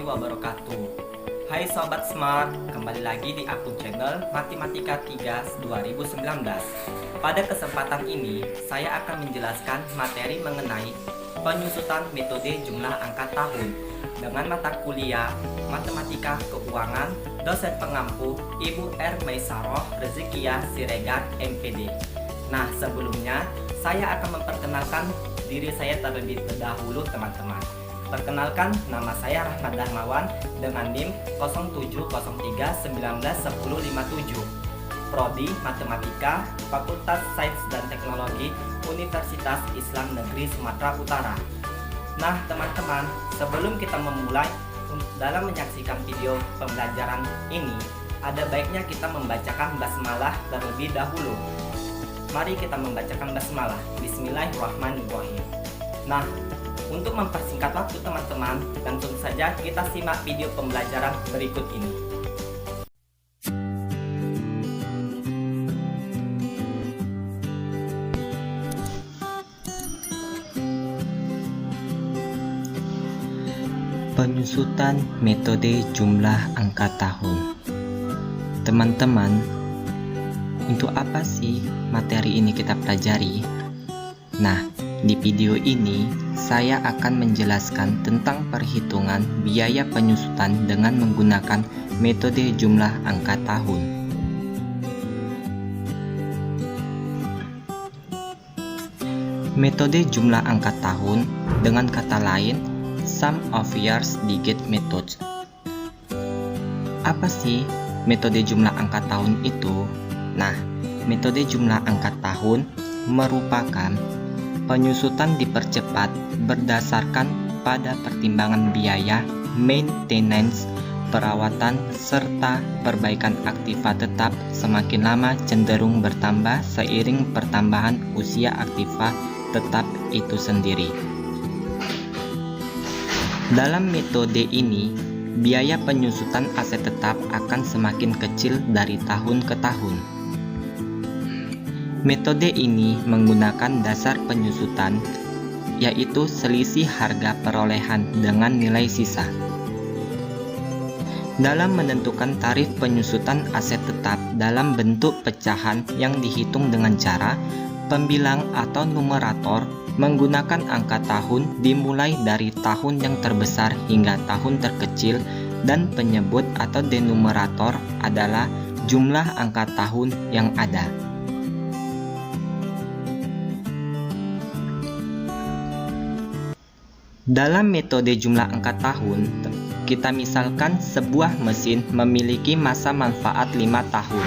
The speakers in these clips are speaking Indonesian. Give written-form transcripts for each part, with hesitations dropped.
warahmatullahi wabarakatuh. Hai Sobat Smart, kembali lagi di akun channel Matematika 3 2019. Pada kesempatan ini, saya akan menjelaskan materi mengenai penyusutan metode jumlah angka tahun dengan mata kuliah Matematika Keuangan, dosen pengampu Ibu R. Maisaroh Rezekia Siregar, MPD. Nah, sebelumnya saya akan memperkenalkan diri saya terlebih dahulu, teman-teman. Perkenalkan, nama saya Rahmat Darmawan dengan NIM 0703191057. Prodi Matematika, Fakultas Sains dan Teknologi, Universitas Islam Negeri Sumatera Utara. Nah, teman-teman, sebelum kita memulai dalam menyaksikan video pembelajaran ini, ada baiknya kita membacakan basmalah terlebih dahulu. Mari kita membacakan basmalah. Bismillahirrahmanirrahim. Nah, untuk mempersingkat waktu teman-teman, langsung saja kita simak video pembelajaran berikut ini. Penyusutan metode jumlah angka tahun. Teman-teman, untuk apa sih materi ini kita pelajari? Nah, di video ini saya akan menjelaskan tentang perhitungan biaya penyusutan dengan menggunakan metode jumlah angka tahun. Metode jumlah angka tahun, dengan kata lain, sum of years digit method. Apa sih metode jumlah angka tahun itu? Nah, metode jumlah angka tahun merupakan penyusutan dipercepat berdasarkan pada pertimbangan biaya, maintenance, perawatan, serta perbaikan aktiva tetap semakin lama cenderung bertambah seiring pertambahan usia aktiva tetap itu sendiri. Dalam metode ini, biaya penyusutan aset tetap akan semakin kecil dari tahun ke tahun. Metode ini menggunakan dasar penyusutan, yaitu selisih harga perolehan dengan nilai sisa. Dalam menentukan tarif penyusutan aset tetap dalam bentuk pecahan yang dihitung dengan cara pembilang atau numerator menggunakan angka tahun dimulai dari tahun yang terbesar hingga tahun terkecil, dan penyebut atau denumerator adalah jumlah angka tahun yang ada. Dalam metode jumlah angka tahun, kita misalkan sebuah mesin memiliki masa manfaat 5 tahun.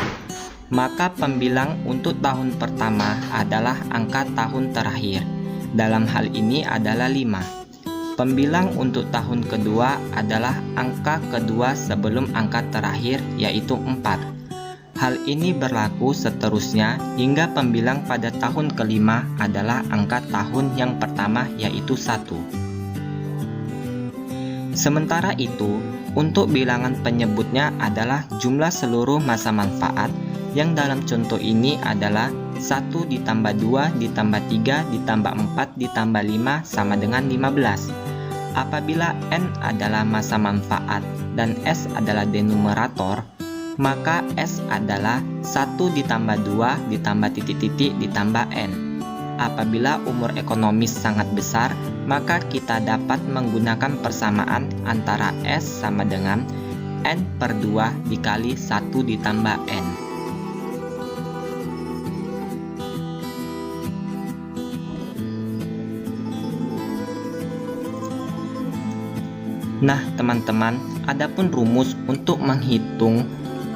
Maka pembilang untuk tahun pertama adalah angka tahun terakhir. Dalam hal ini adalah 5. Pembilang untuk tahun kedua adalah angka kedua sebelum angka terakhir, yaitu 4. Hal ini berlaku seterusnya hingga pembilang pada tahun kelima adalah angka tahun yang pertama, yaitu 1. Sementara itu, untuk bilangan penyebutnya adalah jumlah seluruh masa manfaat, yang dalam contoh ini adalah 1 ditambah 2 ditambah 3 ditambah 4 ditambah 5 sama dengan 15. Apabila N adalah masa manfaat dan S adalah denumerator, maka S adalah 1 ditambah 2 ditambah titik-titik ditambah N. Apabila umur ekonomis sangat besar, maka kita dapat menggunakan persamaan antara S sama dengan N per 2 dikali 1 ditambah N. Nah, teman-teman, adapun rumus untuk menghitung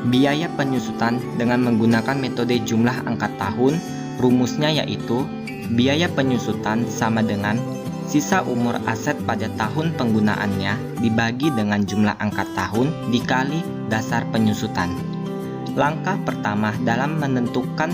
biaya penyusutan dengan menggunakan metode jumlah angka tahun, rumusnya yaitu biaya penyusutan sama dengan sisa umur aset pada tahun penggunaannya dibagi dengan jumlah angka tahun dikali dasar penyusutan. Langkah pertama dalam menentukan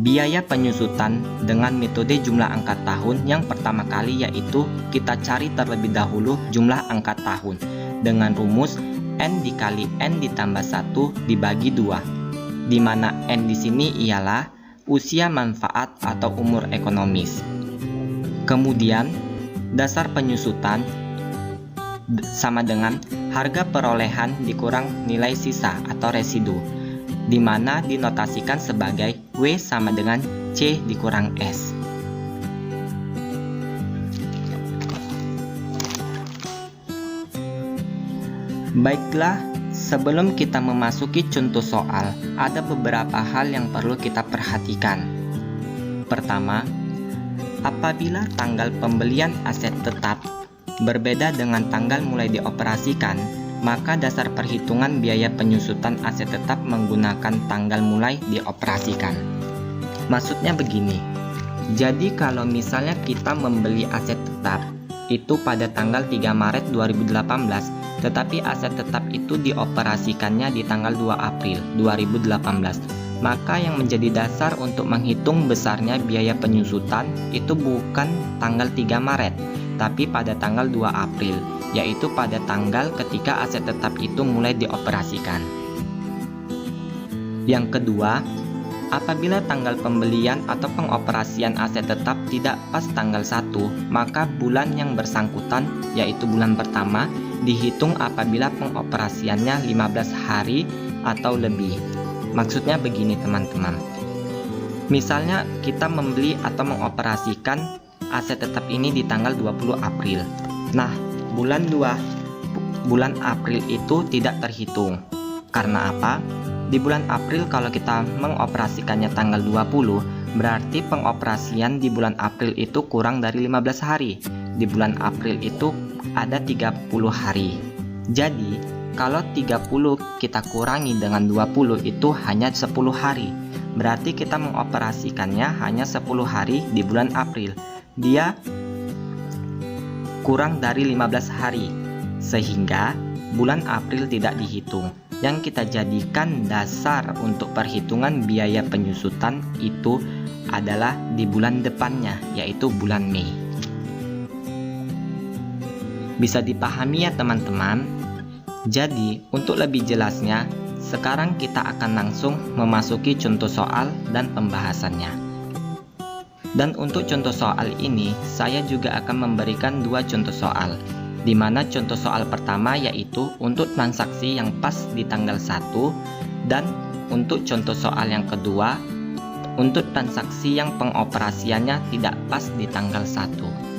biaya penyusutan dengan metode jumlah angka tahun yang pertama kali yaitu kita cari terlebih dahulu jumlah angka tahun dengan rumus N dikali N ditambah 1 dibagi 2, di mana N di sini ialah usia manfaat atau umur ekonomis. Kemudian, dasar penyusutan sama dengan harga perolehan dikurang nilai sisa atau residu, di mana dinotasikan sebagai W sama dengan C dikurang S. Baiklah, sebelum kita memasuki contoh soal, ada beberapa hal yang perlu kita perhatikan. Pertama, apabila tanggal pembelian aset tetap berbeda dengan tanggal mulai dioperasikan, maka dasar perhitungan biaya penyusutan aset tetap menggunakan tanggal mulai dioperasikan. Maksudnya begini, jadi kalau misalnya kita membeli aset tetap itu pada tanggal 3 Maret 2018, tetapi aset tetap itu dioperasikannya di tanggal 2 April 2018, maka yang menjadi dasar untuk menghitung besarnya biaya penyusutan itu bukan tanggal 3 Maret, tapi pada tanggal 2 April, yaitu pada tanggal ketika aset tetap itu mulai dioperasikan. Yang kedua, apabila tanggal pembelian atau pengoperasian aset tetap tidak pas tanggal 1, maka bulan yang bersangkutan, yaitu bulan pertama, dihitung apabila pengoperasiannya 15 hari atau lebih. Maksudnya begini teman-teman. Misalnya kita membeli atau mengoperasikan aset tetap ini di tanggal 20 April. Nah, bulan April itu tidak terhitung. Karena apa? Di bulan April kalau kita mengoperasikannya tanggal 20, berarti pengoperasian di bulan April itu kurang dari 15 hari. Di bulan April itu ada 30 hari. Jadi, kalau 30 kita kurangi dengan 20 itu hanya 10 hari. Berarti kita mengoperasikannya hanya 10 hari di bulan April. Dia kurang dari 15 hari. Sehingga bulan April tidak dihitung. Yang kita jadikan dasar untuk perhitungan biaya penyusutan itu adalah di bulan depannya, yaitu bulan Mei. Bisa dipahami ya teman-teman? Jadi, untuk lebih jelasnya, sekarang kita akan langsung memasuki contoh soal dan pembahasannya. Dan untuk contoh soal ini, saya juga akan memberikan dua contoh soal, di mana contoh soal pertama yaitu untuk transaksi yang pas di tanggal 1, dan untuk contoh soal yang kedua, untuk transaksi yang pengoperasiannya tidak pas di tanggal 1.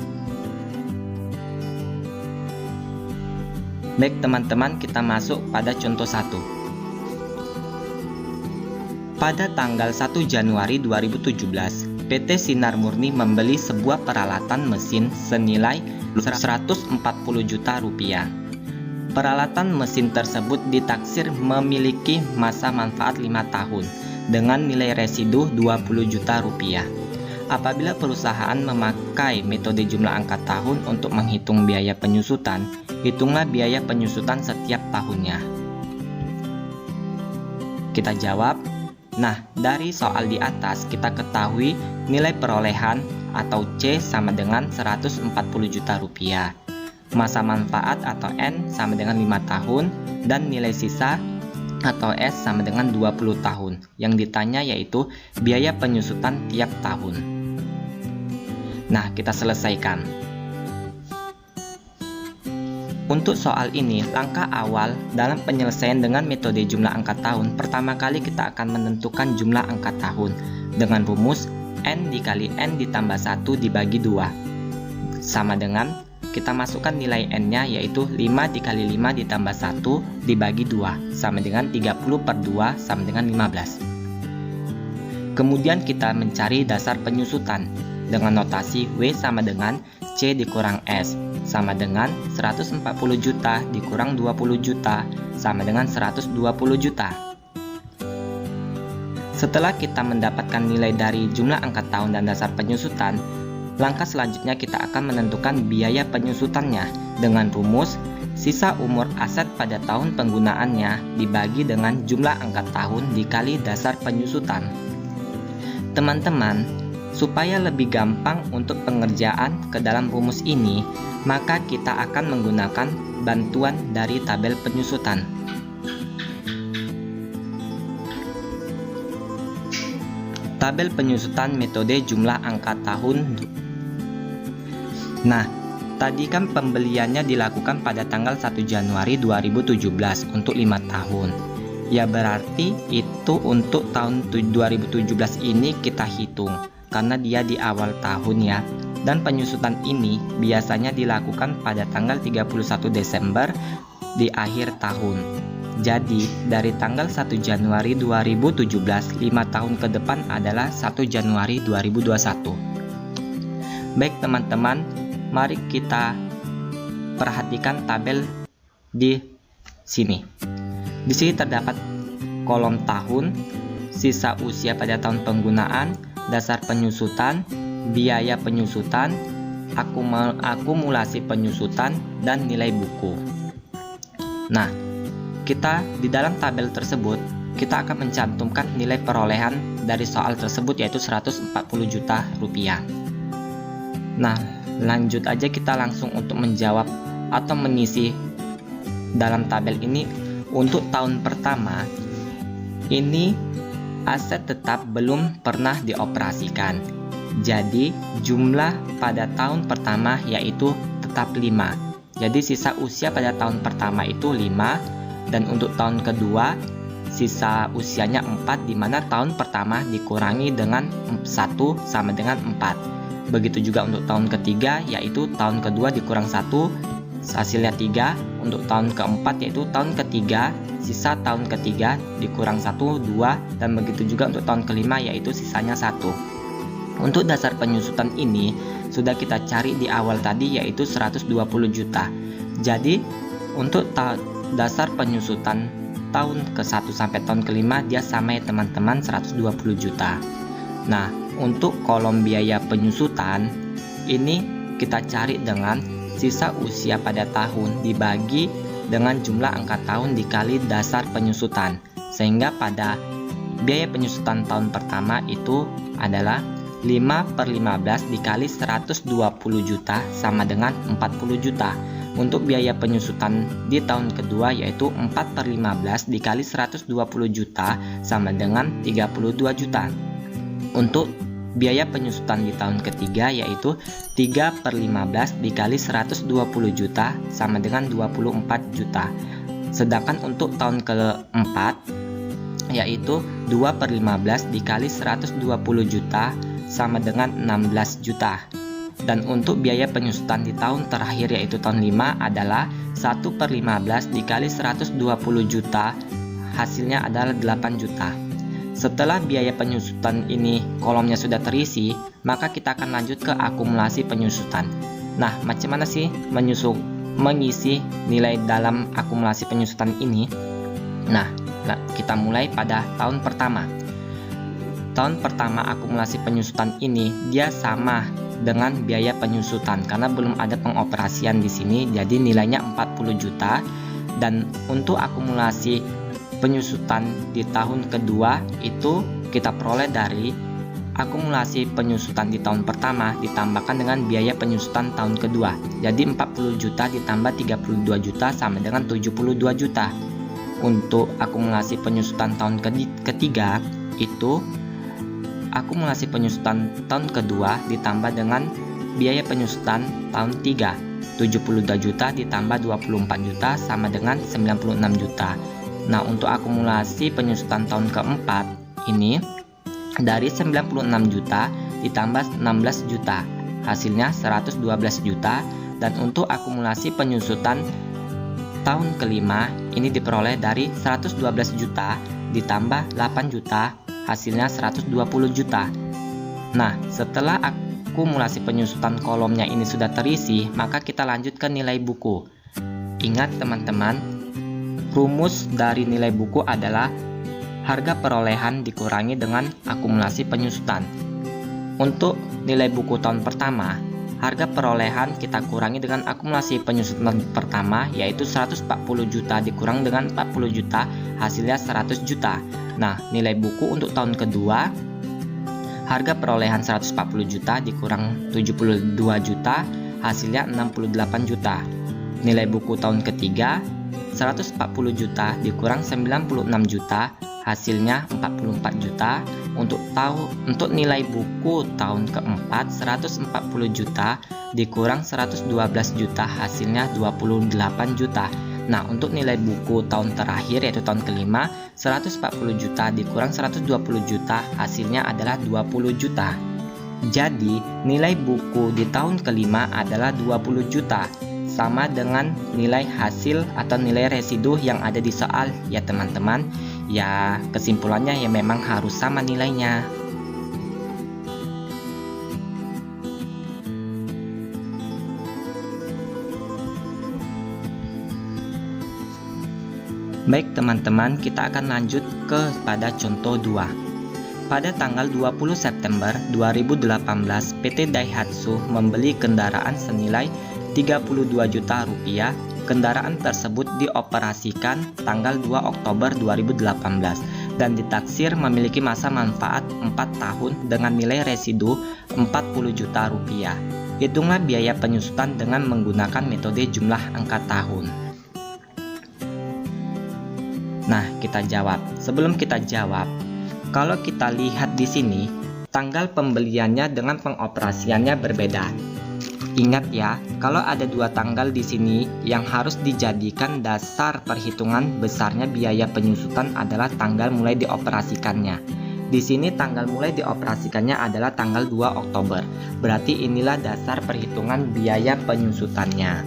Baik teman-teman, kita masuk pada contoh 1. Pada tanggal 1 Januari 2017, PT Sinar Murni membeli sebuah peralatan mesin senilai 140 juta rupiah. Peralatan mesin tersebut ditaksir memiliki masa manfaat 5 tahun dengan nilai residu 20 juta rupiah. Apabila perusahaan memakai metode jumlah angka tahun untuk menghitung biaya penyusutan, hitunglah biaya penyusutan setiap tahunnya. Kita jawab. Nah, dari soal di atas kita ketahui nilai perolehan atau C sama dengan 140 juta rupiah. Masa manfaat atau N sama dengan 5 tahun dan nilai sisa atau S sama dengan 20 tahun. Yang ditanya yaitu biaya penyusutan tiap tahun. Nah, kita selesaikan. Untuk soal ini, langkah awal dalam penyelesaian dengan metode jumlah angka tahun, pertama kali kita akan menentukan jumlah angka tahun dengan rumus N dikali N ditambah 1 dibagi 2. Sama dengan kita masukkan nilai N-nya yaitu 5 dikali 5 ditambah 1 dibagi 2 sama dengan 30 per 2 sama dengan 15. Kemudian kita mencari dasar penyusutan dengan notasi W sama dengan C dikurang S sama dengan 140 juta dikurang 20 juta sama dengan 120 juta. Setelah kita mendapatkan nilai dari jumlah angka tahun dan dasar penyusutan, langkah selanjutnya kita akan menentukan biaya penyusutannya dengan rumus sisa umur aset pada tahun penggunaannya dibagi dengan jumlah angka tahun dikali dasar penyusutan. Teman-teman, supaya lebih gampang untuk pengerjaan ke dalam rumus ini, maka kita akan menggunakan bantuan dari tabel penyusutan. Tabel penyusutan metode jumlah angka tahun. Nah, Tadi kan pembeliannya dilakukan pada tanggal 1 Januari 2017 untuk 5 tahun. Ya berarti itu untuk tahun 2017 ini kita hitung karena dia di awal tahun ya. Dan penyusutan ini biasanya dilakukan pada tanggal 31 Desember di akhir tahun. Jadi dari tanggal 1 Januari 2017, 5 tahun ke depan adalah 1 Januari 2021. Baik teman-teman, mari kita perhatikan tabel di sini. Di sini terdapat kolom tahun, sisa usia pada tahun penggunaan, dasar penyusutan, biaya penyusutan, akumulasi penyusutan, dan nilai buku. Nah, kita di dalam tabel tersebut kita akan mencantumkan nilai perolehan dari soal tersebut yaitu 140 juta rupiah. Nah, lanjut aja kita langsung untuk menjawab atau mengisi dalam tabel ini. Untuk tahun pertama ini aset tetap belum pernah dioperasikan. Jadi jumlah pada tahun pertama yaitu tetap 5. Jadi sisa usia pada tahun pertama itu 5, dan untuk tahun kedua sisa usianya 4, di mana tahun pertama dikurangi dengan 1 sama dengan 4. Begitu juga untuk tahun ketiga, yaitu tahun kedua dikurang 1, hasilnya 3. Untuk tahun keempat yaitu tahun ketiga, sisa tahun ketiga dikurang 1, 2. Dan begitu juga untuk tahun kelima, yaitu sisanya 1. Untuk dasar penyusutan ini sudah kita cari di awal tadi, yaitu 120 juta. Jadi untuk dasar penyusutan tahun ke-1 sampai tahun kelima dia sama ya teman-teman, 120 juta. Nah, untuk kolom biaya penyusutan ini kita cari dengan sisa usia pada tahun dibagi dengan jumlah angka tahun dikali dasar penyusutan, sehingga pada biaya penyusutan tahun pertama itu adalah 5/15 dikali 120 juta sama dengan 40 juta. Untuk biaya penyusutan di tahun kedua yaitu 4/15 dikali 120 juta sama dengan 32 juta. Untuk biaya penyusutan di tahun ketiga yaitu 3/15 dikali 120 juta sama dengan 24 juta. Sedangkan untuk tahun keempat yaitu 2/15 dikali 120 juta sama dengan 16 juta. Dan untuk biaya penyusutan di tahun terakhir yaitu tahun 5 adalah 1/15 dikali 120 juta, hasilnya adalah 8 juta. Setelah biaya penyusutan ini kolomnya sudah terisi, maka kita akan lanjut ke akumulasi penyusutan. Nah, macam mana sih mengisi nilai dalam akumulasi penyusutan ini? Nah, kita mulai pada tahun pertama. Tahun pertama akumulasi penyusutan ini dia sama dengan biaya penyusutan karena belum ada pengoperasian di sini, jadi nilainya 40 juta. Dan untuk akumulasi penyusutan di tahun kedua itu kita peroleh dari akumulasi penyusutan di tahun pertama ditambahkan dengan biaya penyusutan tahun kedua. Jadi 40 juta ditambah 32 juta sama dengan 72 juta. Untuk akumulasi penyusutan tahun ketiga itu akumulasi penyusutan tahun kedua ditambah dengan biaya penyusutan tahun 3, 72 juta ditambah 24 juta sama dengan 96 juta. Nah, untuk akumulasi penyusutan tahun keempat ini dari 96 juta ditambah 16 juta, hasilnya 112 juta. Dan untuk akumulasi penyusutan tahun kelima ini diperoleh dari 112 juta ditambah 8 juta, hasilnya 120 juta. Nah, setelah akumulasi penyusutan kolomnya ini sudah terisi, maka kita lanjut ke nilai buku. Ingat teman-teman, rumus dari nilai buku adalah harga perolehan dikurangi dengan akumulasi penyusutan. Untuk nilai buku tahun pertama, harga perolehan kita kurangi dengan akumulasi penyusutan pertama yaitu 140 juta dikurang dengan 40 juta, hasilnya 100 juta. Nah, nilai buku untuk tahun kedua, harga perolehan 140 juta dikurang 72 juta, hasilnya 68 juta. Nilai buku tahun ketiga, 140 juta dikurang 96 juta, hasilnya 44 juta. Untuk nilai buku tahun keempat, 140 juta dikurang 112 juta hasilnya 28 juta. Nah, untuk nilai buku tahun terakhir yaitu tahun kelima, 140 juta dikurang 120 juta hasilnya adalah 20 juta. Jadi, nilai buku di tahun kelima adalah 20 juta, sama dengan nilai hasil atau nilai residu yang ada di soal ya teman-teman. Ya, kesimpulannya ya memang harus sama nilainya. Baik teman-teman, kita akan lanjut kepada contoh 2. Pada tanggal 20 September 2018, PT Daihatsu membeli kendaraan senilai 32 juta rupiah. Kendaraan tersebut dioperasikan tanggal 2 Oktober 2018 dan ditaksir memiliki masa manfaat 4 tahun dengan nilai residu 40 juta rupiah. Hitunglah biaya penyusutan dengan menggunakan metode jumlah angka tahun. Nah, kita jawab. Sebelum kita jawab, kalau kita lihat di sini, tanggal pembeliannya dengan pengoperasiannya berbeda. Ingat ya, kalau ada dua tanggal di sini yang harus dijadikan dasar perhitungan besarnya biaya penyusutan adalah tanggal mulai dioperasikannya. Di sini tanggal mulai dioperasikannya adalah tanggal 2 Oktober. Berarti inilah dasar perhitungan biaya penyusutannya.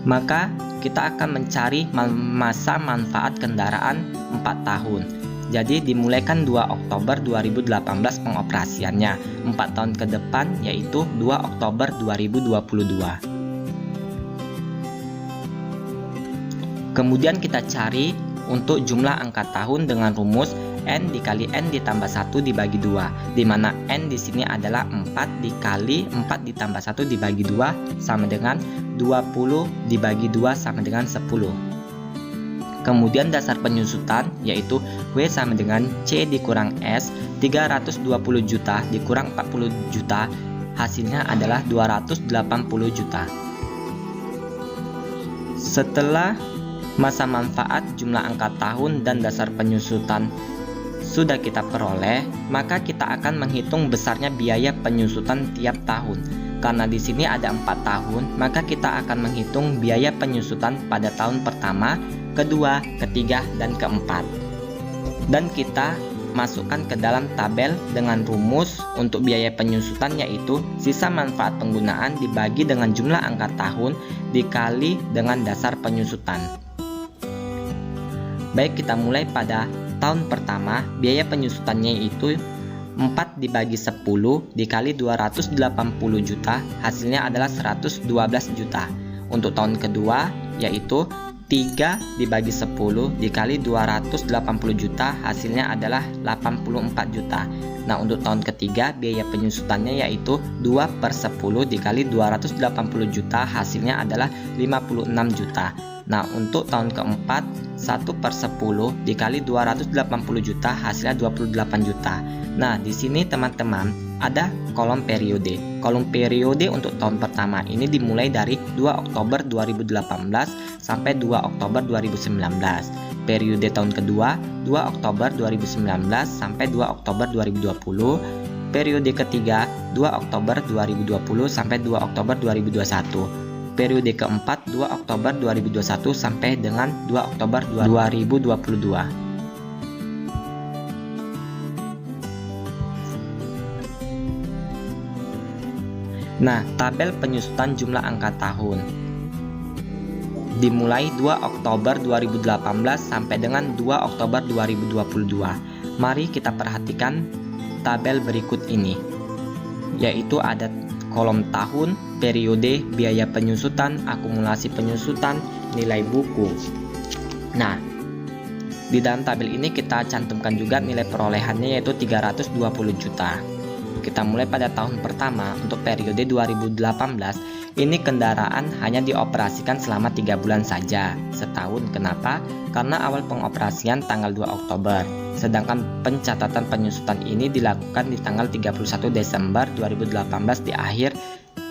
Maka kita akan mencari masa manfaat kendaraan 4 tahun. Jadi dimulaikan 2 Oktober 2018 pengoperasiannya. 4 tahun ke depan yaitu 2 Oktober 2022. Kemudian kita cari untuk jumlah angka tahun dengan rumus N dikali N ditambah 1 dibagi 2, di mana N di sini adalah 4 dikali 4 ditambah 1 dibagi 2 sama dengan 20 dibagi 2 sama dengan 10. Kemudian dasar penyusutan yaitu W sama dengan C dikurang S, 320 juta dikurang 40 juta, hasilnya adalah 280 juta. Setelah masa manfaat, jumlah angka tahun, dan dasar penyusutan sudah kita peroleh, maka kita akan menghitung besarnya biaya penyusutan tiap tahun. Karena di sini ada 4 tahun, maka kita akan menghitung biaya penyusutan pada tahun pertama, kedua, ketiga, dan keempat. Dan kita masukkan ke dalam tabel dengan rumus untuk biaya penyusutan yaitu sisa manfaat penggunaan dibagi dengan jumlah angka tahun dikali dengan dasar penyusutan. Baik, kita mulai pada tahun pertama. Biaya penyusutannya itu 4 dibagi 10 dikali 280 juta, hasilnya adalah 112 juta. Untuk tahun kedua yaitu 3 dibagi 10 dikali 280 juta, hasilnya adalah 84 juta. Nah, untuk tahun ketiga biaya penyusutannya yaitu 2/10 dikali 280 juta, hasilnya adalah 56 juta. Nah, untuk tahun keempat 1/10 dikali 280 juta, hasilnya 28 juta. Nah, di sini teman-teman ada kolom periode. Kolom periode untuk tahun pertama ini dimulai dari 2 Oktober 2018 sampai 2 Oktober 2019. Periode tahun kedua 2 Oktober 2019 sampai 2 Oktober 2020. Periode ketiga 2 Oktober 2020 sampai 2 Oktober 2021. Periode keempat 2 Oktober 2021 sampai dengan 2 Oktober 2022. Nah, tabel penyusutan jumlah angka tahun dimulai 2 Oktober 2018 sampai dengan 2 Oktober 2022. Mari kita perhatikan tabel berikut ini, yaitu ada kolom tahun, periode, biaya penyusutan, akumulasi penyusutan, nilai buku. Nah, di dalam tabel ini kita cantumkan juga nilai perolehannya yaitu 320 juta. Kita mulai pada tahun pertama. Untuk periode 2018 ini kendaraan hanya dioperasikan selama 3 bulan saja, setahun. Kenapa? Karena awal pengoperasian tanggal 2 Oktober, sedangkan pencatatan penyusutan ini dilakukan di tanggal 31 Desember 2018 di akhir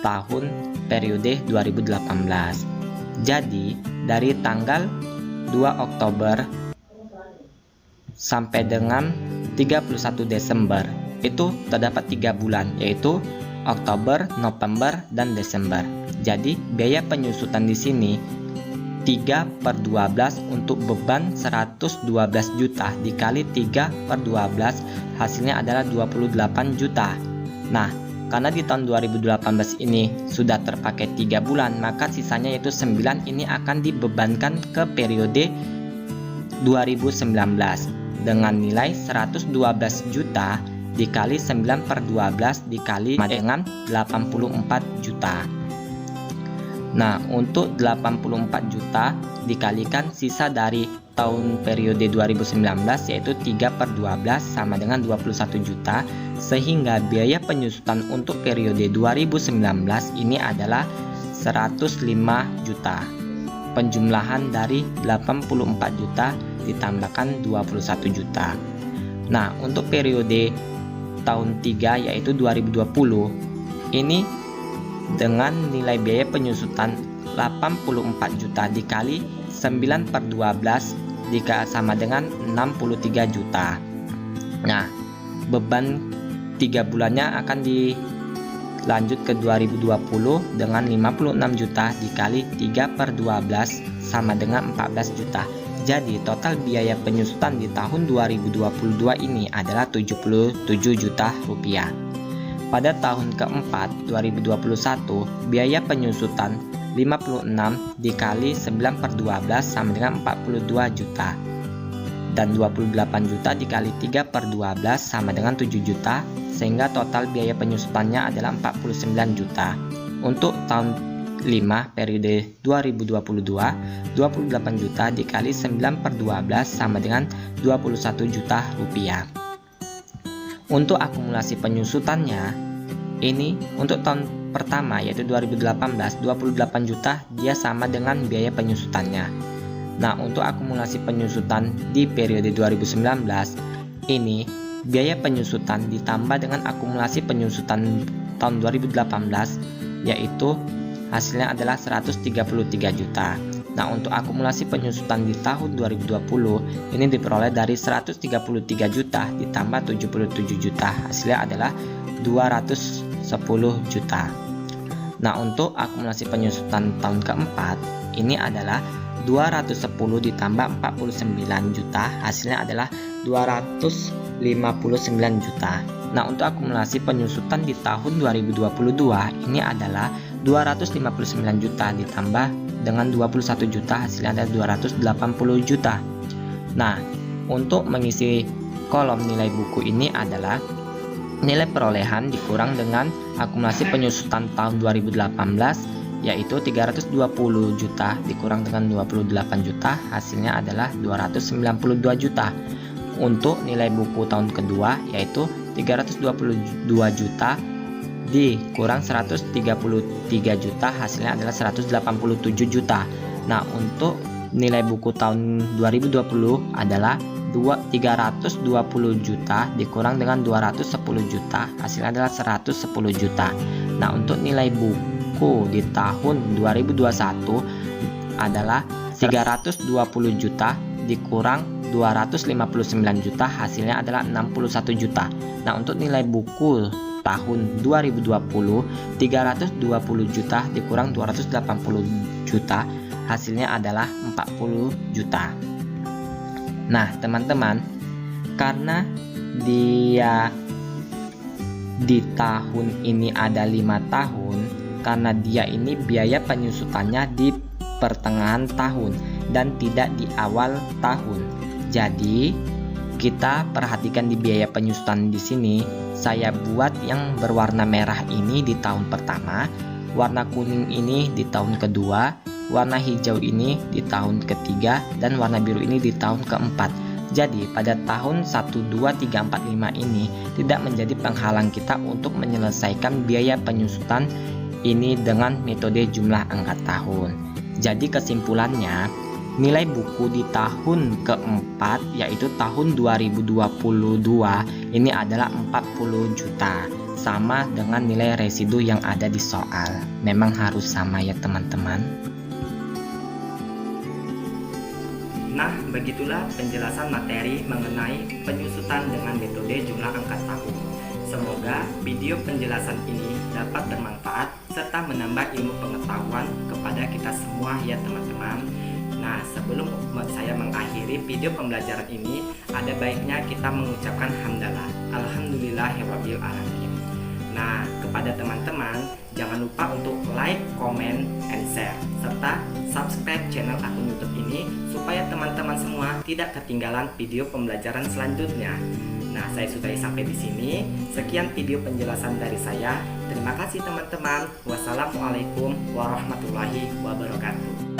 tahun periode 2018. Jadi dari tanggal 2 Oktober sampai dengan 31 Desember itu terdapat 3 bulan, yaitu Oktober, November, dan Desember. Jadi biaya penyusutan di sini 3/12 untuk beban 112 juta dikali 3/12 hasilnya adalah 28 juta. Nah, karena di tahun 2018 ini sudah terpakai 3 bulan, maka sisanya yaitu 9 ini akan dibebankan ke periode 2019 dengan nilai 112 juta dikali 9/12 dikali dengan 84 juta. Nah, untuk 84 juta dikalikan sisa dari tahun periode 2019 yaitu 3/12 sama dengan 21 juta, sehingga biaya penyusutan untuk periode 2019 ini adalah 105 juta. Penjumlahan dari 84 juta ditambahkan 21 juta. Nah, untuk periode tahun 3 yaitu 2020 ini dengan nilai biaya penyusutan 84 juta dikali 9/12 sama dengan 63 juta. Nah, beban 3 bulannya akan dilanjut ke 2020 dengan 56 juta dikali 3/12 sama dengan 14 juta. Jadi total biaya penyusutan di tahun 2022 ini adalah 77 juta rupiah. Pada tahun keempat 2021 biaya penyusutan 56 dikali 9/12 sama dengan 42 juta dan 28 juta dikali 3/12 sama dengan 7 juta, sehingga total biaya penyusutannya adalah 49 juta. Untuk tahun 5 periode 2022 28 juta dikali 9/12 sama dengan 21 juta rupiah. Untuk akumulasi penyusutannya ini untuk tahun pertama yaitu 2018 28 juta dia sama dengan biaya penyusutannya. Nah, untuk akumulasi penyusutan di periode 2019 ini biaya penyusutan ditambah dengan akumulasi penyusutan tahun 2018 yaitu hasilnya adalah 133 juta. Nah, untuk akumulasi penyusutan di tahun 2020 ini diperoleh dari 133 juta ditambah 77 juta, hasilnya adalah 210 juta. Nah, untuk akumulasi penyusutan tahun keempat ini adalah 210 ditambah 49 juta, hasilnya adalah 259 juta. Nah, untuk akumulasi penyusutan di tahun 2022 ini adalah 259 juta ditambah dengan 21 juta, hasilnya ada 280 juta. Nah, untuk mengisi kolom nilai buku ini adalah nilai perolehan dikurang dengan akumulasi penyusutan tahun 2018 yaitu 320 juta dikurang dengan 28 juta, hasilnya adalah 292 juta. Untuk nilai buku tahun kedua yaitu 322 juta dikurang 133 juta, hasilnya adalah 187 juta. Nah, untuk nilai buku tahun 2020 adalah 320 juta dikurang dengan 210 juta, hasilnya adalah 110 juta. Nah, untuk nilai buku di tahun 2021 adalah 320 juta dikurang 259 juta, hasilnya adalah 61 juta. Nah, untuk nilai buku tahun 2020 320 juta dikurang 280 juta, hasilnya adalah 40 juta. Nah, teman-teman, karena dia di tahun ini ada 5 tahun, karena dia ini biaya penyusutannya di pertengahan tahun dan tidak di awal tahun. Jadi kita perhatikan di biaya penyusutan di sini. Saya buat yang berwarna merah ini di tahun pertama, warna kuning ini di tahun kedua, warna hijau ini di tahun ketiga, dan warna biru ini di tahun keempat. Jadi pada tahun 1, 2, 3, 4, 5 ini tidak menjadi penghalang kita untuk menyelesaikan biaya penyusutan ini dengan metode jumlah angka tahun. Jadi kesimpulannya, nilai buku di tahun keempat yaitu tahun 2022 ini adalah 40 juta, sama dengan nilai residu yang ada di soal. Memang harus sama ya teman-teman. Nah, begitulah penjelasan materi mengenai penyusutan dengan metode jumlah angka tahun. Semoga video penjelasan ini dapat bermanfaat serta menambah ilmu pengetahuan kepada kita semua ya teman-teman. Nah, sebelum saya mengakhiri video pembelajaran ini, ada baiknya kita mengucapkan hamdalah. Alhamdulillahirabbil alamin. Nah, kepada teman-teman, jangan lupa untuk like, comment, and share, serta subscribe channel akun YouTube ini supaya teman-teman semua tidak ketinggalan video pembelajaran selanjutnya. Nah, saya sudahi sampai di sini. Sekian video penjelasan dari saya. Terima kasih teman-teman. Wassalamualaikum warahmatullahi wabarakatuh.